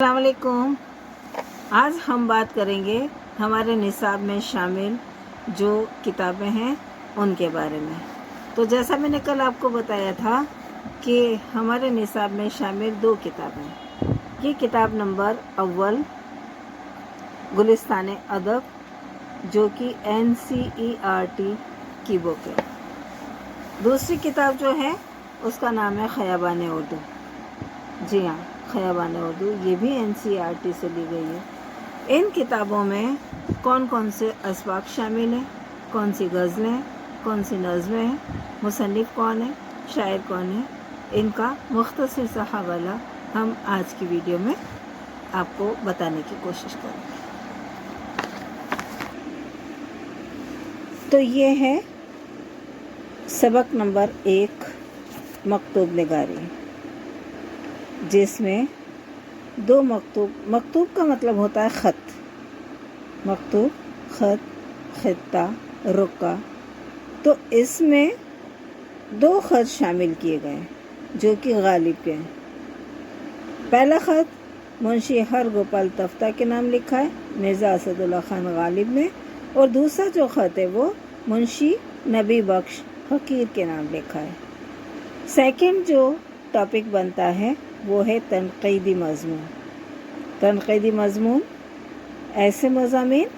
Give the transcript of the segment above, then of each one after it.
السلام علیکم۔ آج ہم بات کریں گے ہمارے نصاب میں شامل جو کتابیں ہیں ان کے بارے میں۔ تو جیسا میں نے کل آپ کو بتایا تھا کہ ہمارے نصاب میں شامل 2 کتابیں ہیں۔ یہ کتاب نمبر اول گلستان ادب جو کہ NCERT کی بک ہے۔ دوسری کتاب جو ہے اس کا نام ہے خیابان اردو۔ جی ہاں، خیابان اردو، یہ بھی NCERT سے لی گئی ہے۔ ان کتابوں میں کون کون سے اسباق شامل ہیں، کون سی غزلیں، کون سی نظمیں ہیں، مصنف کون ہے، شاعر کون ہے، ان کا مختصر سا حوالہ ہم آج کی ویڈیو میں آپ کو بتانے کی کوشش کریں گے۔ تو یہ ہے سبق نمبر 1 مکتوب نگاری، جس میں 2 مکتوب کا مطلب ہوتا ہے خط، مکتوب، خط، خطہ، رقعہ۔ تو اس میں 2 خط شامل کیے گئے جو کہ غالب کے ہیں۔ پہلا خط منشی ہر گوپال تفتہ کے نام لکھا ہے مرزا اسد اللہ خان غالب نے، اور دوسرا جو خط ہے وہ منشی نبی بخش حقیر کے نام لکھا ہے۔ سیکنڈ جو ٹاپک بنتا ہے وہ ہے تنقیدی مضمون۔ تنقیدی مضمون ایسے مضامین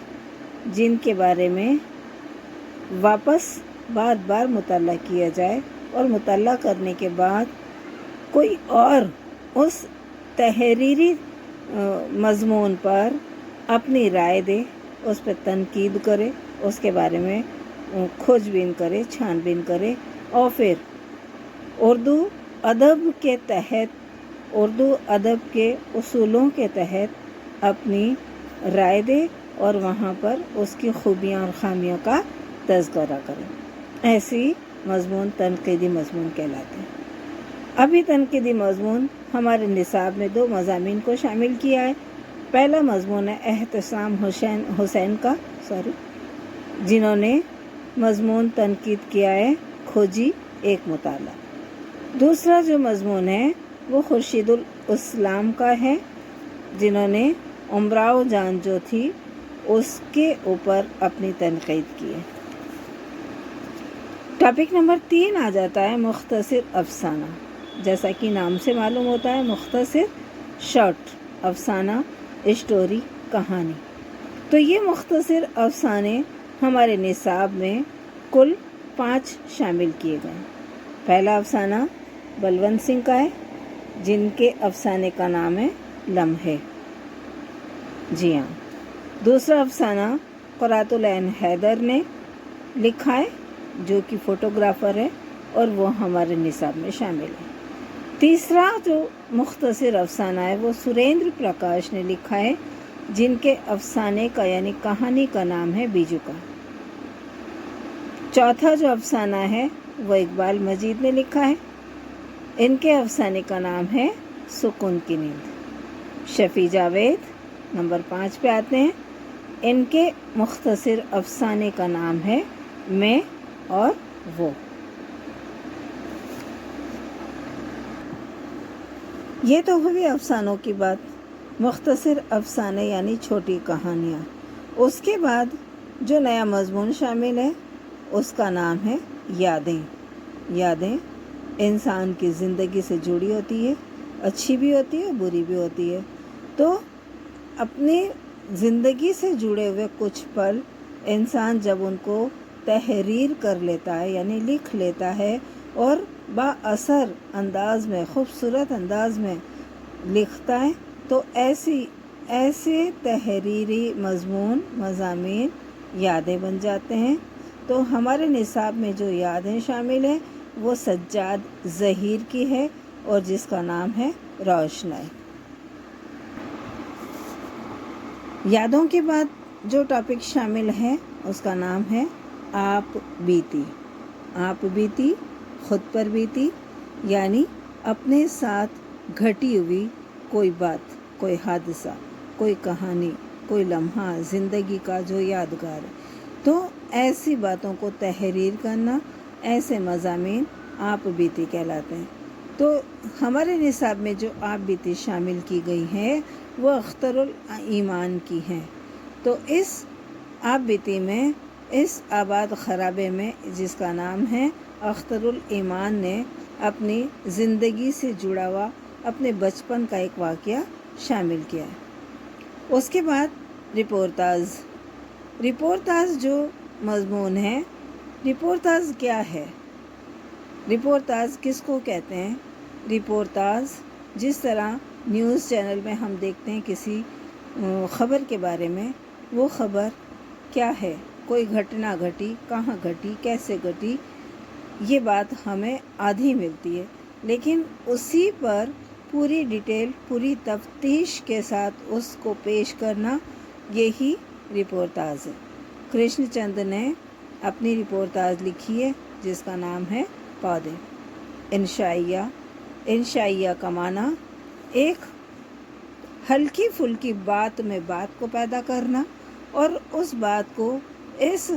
جن کے بارے میں واپس بار بار مطالعہ کیا جائے اور مطالعہ کرنے کے بعد کوئی اور اس تحریری مضمون پر اپنی رائے دے، اس پہ تنقید کرے، اس کے بارے میں کھوج بین کرے، چھان بین کرے، اور پھر اردو ادب کے تحت، اردو ادب کے اصولوں کے تحت اپنی رائے دے اور وہاں پر اس کی خوبیاں اور خامیوں کا تذکرہ کرے۔ ایسی مضمون تنقیدی مضمون کہلاتے ہیں۔ ابھی تنقیدی مضمون ہمارے نصاب میں 2 مضامین کو شامل کیا ہے۔ پہلا مضمون ہے احتسام حسین کا، جنہوں نے مضمون تنقید کیا ہے کھوجی ایک مطالعہ۔ دوسرا جو مضمون ہے وہ خورشید الاسلام کا ہے، جنہوں نے امراؤ جان جو تھی اس کے اوپر اپنی تنقید کی ہے۔ ٹاپک نمبر 3 آ جاتا ہے مختصر افسانہ۔ جیسا کہ نام سے معلوم ہوتا ہے، مختصر، شارٹ، افسانہ، اسٹوری، کہانی۔ تو یہ مختصر افسانے ہمارے نصاب میں کل 5 شامل کیے گئے۔ پہلا افسانہ بلونت سنگھ کا ہے، جن کے افسانے کا نام ہے لمحے۔ جی ہاں۔ دوسرا افسانہ قرۃ العین حیدر نے لکھا ہے، جو کہ فوٹوگرافر ہے، اور وہ ہمارے نصاب میں شامل ہے۔ تیسرا جو مختصر افسانہ ہے وہ سریندر پرکاش نے لکھا ہے، جن کے افسانے کا یعنی کہانی کا نام ہے بیجو کا۔ چوتھا جو افسانہ ہے وہ اقبال مجید نے لکھا ہے، ان کے افسانے کا نام ہے سکون کی نیند۔ شفیع جاوید نمبر 5 پہ آتے ہیں، ان کے مختصر افسانے کا نام ہے میں اور وہ۔ یہ تو ہوئی افسانوں کی بات، مختصر افسانے یعنی چھوٹی کہانیاں۔ اس کے بعد جو نیا مضمون شامل ہے اس کا نام ہے یادیں۔ یادیں انسان کی زندگی سے جڑی ہوتی ہے، اچھی بھی ہوتی ہے، بری بھی ہوتی ہے۔ تو اپنی زندگی سے جڑے ہوئے کچھ پل انسان جب ان کو تحریر کر لیتا ہے یعنی لکھ لیتا ہے اور با اثر انداز میں، خوبصورت انداز میں لکھتا ہے، تو ایسے تحریری مضامین یادیں بن جاتے ہیں۔ تو ہمارے نصاب میں جو یادیں شامل ہیں وہ سجاد ظہیر کی ہے، اور جس کا نام ہے روشنائی۔ یادوں کے بعد جو ٹاپک شامل ہے اس کا نام ہے آپ بیتی۔ آپ بیتی، خود پر بیتی، یعنی اپنے ساتھ گھٹی ہوئی کوئی بات، کوئی حادثہ، کوئی کہانی، کوئی لمحہ زندگی کا جو یادگار ہے۔ تو ایسی باتوں کو تحریر کرنا، ایسے مضامین آپ بیتی کہلاتے ہیں۔ تو ہمارے نصاب میں جو آپ بیتی شامل کی گئی ہیں وہ اختر الایمان کی ہیں. تو اس آپ بیتی میں اس آباد خرابے میں جس کا نام ہے اختر الایمان نے اپنی زندگی سے جڑا ہوا اپنے بچپن کا ایک واقعہ شامل کیا ہے. اس کے بعد رپورتاز جو مضمون ہے. رپورتاز کیا ہے؟ رپورتاز کس کو کہتے ہیں؟ رپورتاز جس طرح نیوز چینل میں ہم دیکھتے ہیں کسی خبر کے بارے میں، وہ خبر کیا ہے، کوئی گھٹنا گھٹی، کہاں گھٹی، کیسے گھٹی، یہ بات ہمیں آدھی ملتی ہے، لیکن اسی پر پوری ڈیٹیل، پوری تفتیش کے ساتھ اس کو پیش کرنا، یہی رپورتاز ہے. کرشن چند نے اپنی رپورتاز لکھی ہے جس کا نام ہے پودے. انشائیہ کا معنی ایک ہلکی پھلکی بات میں بات کو پیدا کرنا اور اس بات کو اس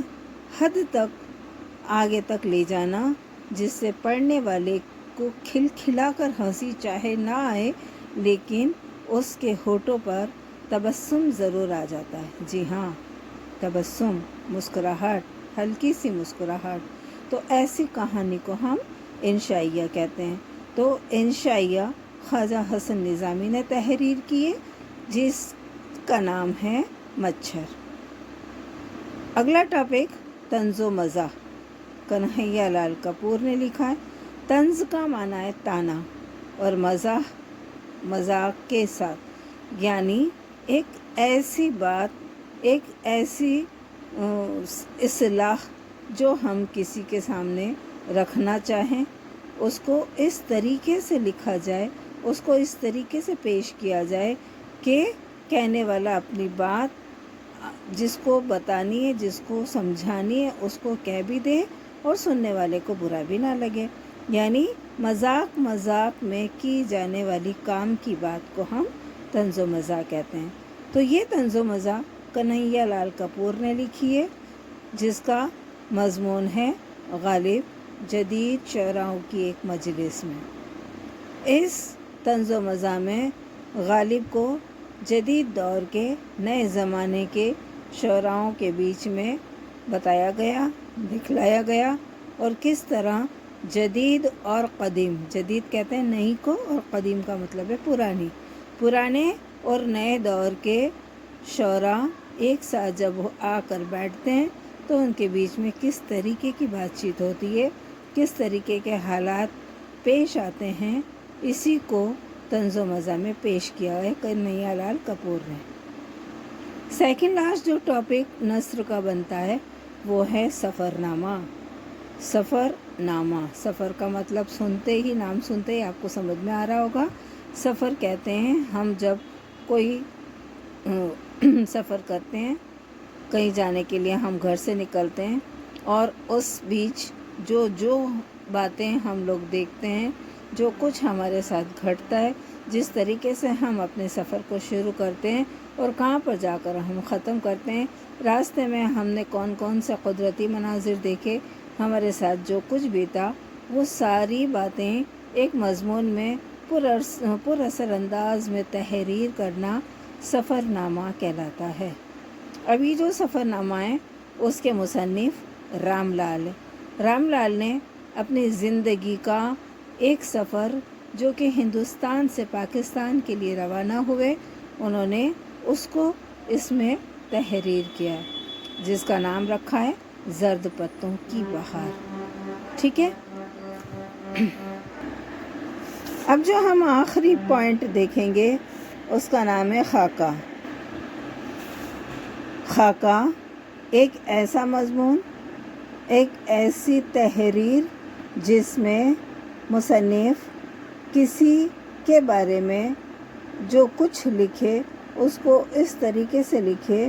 حد تک آگے تک لے جانا جس سے پڑھنے والے کو کھلکھلا کر ہنسی چاہے نہ آئے لیکن اس کے ہونٹوں پر تبسم ضرور آ جاتا ہے. جی ہاں، تبسم، مسکراہٹ، ہلکی سی مسکراہٹ. تو ایسی کہانی کو ہم انشائیہ کہتے ہیں. تو انشائیہ خواجہ حسن نظامی نے تحریر کی ہے جس کا نام ہے مچھر. اگلا ٹاپک طنز و مزاح. کنہیا لال کپور نے لکھا ہے. طنز کا معنی ہے طعنہ اور مزاح مذاق کے ساتھ، یعنی ایک ایسی بات، ایک ایسی اصطلاح جو ہم کسی کے سامنے رکھنا چاہیں، اس کو اس طریقے سے لکھا جائے، اس کو اس طریقے سے پیش کیا جائے کہ کہنے والا اپنی بات جس کو بتانی ہے، جس کو سمجھانی ہے، اس کو کہہ بھی دے اور سننے والے کو برا بھی نہ لگے. یعنی مذاق میں کی جانے والی کام کی بات کو ہم طنز و مزاح کہتے ہیں. تو یہ طنز و مزاح کنہیا لال کپور نے لکھی ہے جس کا مضمون ہے غالب جدید شعراؤں کی ایک مجلس میں. اس طنز و مزاح میں غالب کو جدید دور کے نئے زمانے کے شعراؤں کے بیچ میں بتایا گیا، دکھلایا گیا، اور کس طرح جدید اور قدیم، جدید کہتے ہیں نئی کو اور قدیم کا مطلب ہے پرانے اور نئے دور کے شعراء ایک ساتھ جب آ کر بیٹھتے ہیں تو ان کے بیچ میں کس طریقے کی بات چیت ہوتی ہے، کس طریقے کے حالات پیش آتے ہیں، اسی کو طنز و مزاح میں پیش کیا ہے کنہیا لال کپور نے. سیکنڈ لاسٹ جو ٹاپک نثر کا بنتا ہے وہ ہے سفر نامہ. سفر کا مطلب نام سنتے ہی آپ کو سمجھ میں آ رہا ہوگا. سفر کہتے ہیں ہم جب کوئی سفر کرتے ہیں، کہیں جانے کے لیے ہم گھر سے نکلتے ہیں اور اس بیچ جو باتیں ہم لوگ دیکھتے ہیں، جو کچھ ہمارے ساتھ گھٹتا ہے، جس طریقے سے ہم اپنے سفر کو شروع کرتے ہیں اور کہاں پر جا کر ہم ختم کرتے ہیں، راستے میں ہم نے کون کون سے قدرتی مناظر دیکھے، ہمارے ساتھ جو کچھ بیتا، وہ ساری باتیں ایک مضمون میں پر اثر انداز میں تحریر کرنا سفر نامہ کہلاتا ہے. ابھی جو سفر نامہ ہے اس کے مصنف رام لال نے اپنی زندگی کا ایک سفر جو کہ ہندوستان سے پاکستان کے لیے روانہ ہوئے، انہوں نے اس کو اس میں تحریر کیا ہے جس کا نام رکھا ہے زرد پتوں کی بہار. ٹھیک ہے، اب جو ہم آخری پوائنٹ دیکھیں گے اس کا نام ہے خاکہ. ایک ایسا مضمون، ایک ایسی تحریر جس میں مصنف کسی کے بارے میں جو کچھ لکھے اس کو اس طریقے سے لکھے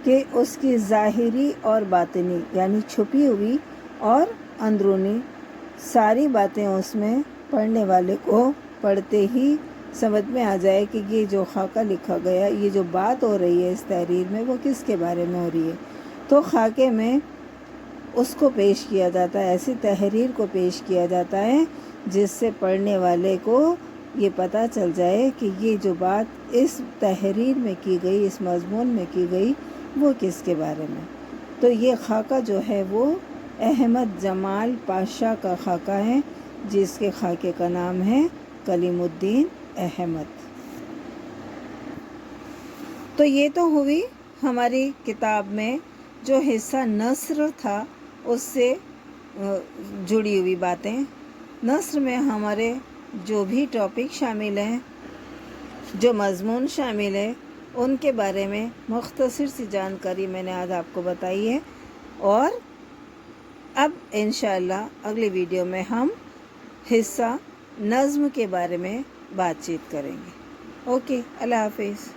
کہ اس کی ظاہری اور باطنی یعنی چھپی ہوئی اور اندرونی ساری باتیں اس میں پڑھنے والے کو پڑھتے ہی سمجھ میں آ جائے کہ یہ جو خاکہ لکھا گیا، یہ جو بات ہو رہی ہے اس تحریر میں، وہ کس کے بارے میں ہو رہی ہے. تو خاکے میں اس کو پیش کیا جاتا ہے، ایسی تحریر کو پیش کیا جاتا ہے جس سے پڑھنے والے کو یہ پتہ چل جائے کہ یہ جو بات اس تحریر میں کی گئی، اس مضمون میں کی گئی، وہ کس کے بارے میں۔ تو یہ خاکہ جو ہے وہ احمد جمال پاشا کا خاکہ ہے، جس کے خاکے کا نام ہے کلیم الدین احمد۔ تو یہ تو ہوئی ہماری کتاب میں جو حصہ نثر تھا اس سے جڑی ہوئی باتیں۔ نثر میں ہمارے جو بھی ٹاپک شامل ہیں، جو مضمون شامل ہے، ان کے بارے میں مختصر سی جانکاری میں نے آج آپ کو بتائی ہے، اور اب انشاءاللہ اگلی ویڈیو میں ہم حصہ نظم کے بارے میں بات چیت کریں گے۔ اوکے، اللہ حافظ۔